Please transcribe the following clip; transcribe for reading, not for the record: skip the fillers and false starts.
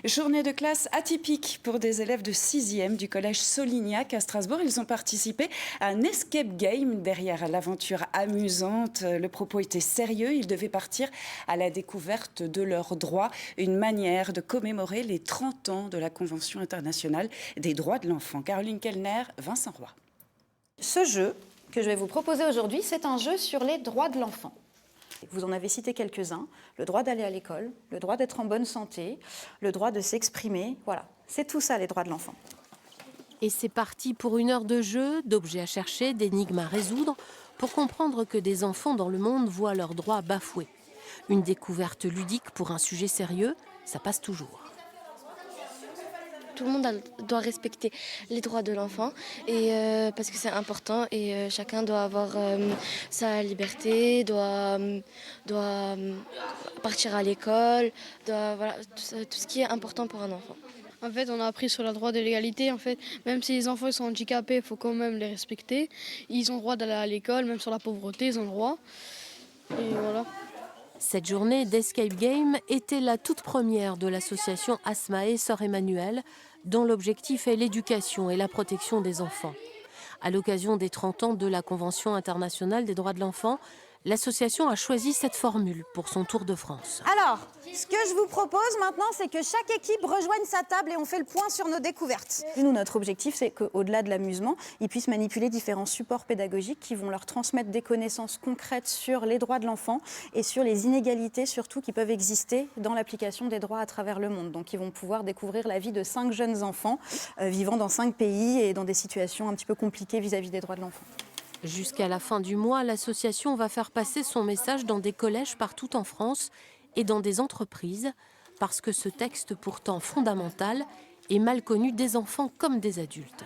Journée de classe atypique pour des élèves de 6e du collège Solignac à Strasbourg. Ils ont participé à un escape game. Derrière l'aventure amusante, le propos était sérieux. Ils devaient partir à la découverte de leurs droits. Une manière de commémorer les 30 ans de la Convention internationale des droits de l'enfant. Caroline Kellner, Vincent Roy. Ce jeu que je vais vous proposer aujourd'hui, c'est un jeu sur les droits de l'enfant. Vous en avez cité quelques-uns, le droit d'aller à l'école, le droit d'être en bonne santé, le droit de s'exprimer, voilà. C'est tout ça les droits de l'enfant. Et c'est parti pour une heure de jeu, d'objets à chercher, d'énigmes à résoudre, pour comprendre que des enfants dans le monde voient leurs droits bafoués. Une découverte ludique pour un sujet sérieux, ça passe toujours. Tout le monde doit respecter les droits de l'enfant parce que c'est important et chacun doit avoir sa liberté, doit partir à l'école, voilà, tout ce qui est important pour un enfant. En fait, on a appris sur le droit de l'égalité. En fait, même si les enfants sont handicapés, il faut quand même les respecter. Ils ont le droit d'aller à l'école, même sur la pauvreté, ils ont le droit. Et voilà. Cette journée d'Escape Game était la toute première de l'association Asmae Sœur Emmanuel, dont l'objectif est l'éducation et la protection des enfants. À l'occasion des 30 ans de la Convention internationale des droits de l'enfant, l'association a choisi cette formule pour son Tour de France. Alors, ce que je vous propose maintenant, c'est que chaque équipe rejoigne sa table et on fait le point sur nos découvertes. Nous, notre objectif, c'est qu'au-delà de l'amusement, ils puissent manipuler différents supports pédagogiques qui vont leur transmettre des connaissances concrètes sur les droits de l'enfant et sur les inégalités, surtout, qui peuvent exister dans l'application des droits à travers le monde. Donc, ils vont pouvoir découvrir la vie de 5 jeunes enfants vivant dans 5 pays et dans des situations un petit peu compliquées vis-à-vis des droits de l'enfant. Jusqu'à la fin du mois, l'association va faire passer son message dans des collèges partout en France et dans des entreprises, parce que ce texte pourtant fondamental est mal connu des enfants comme des adultes.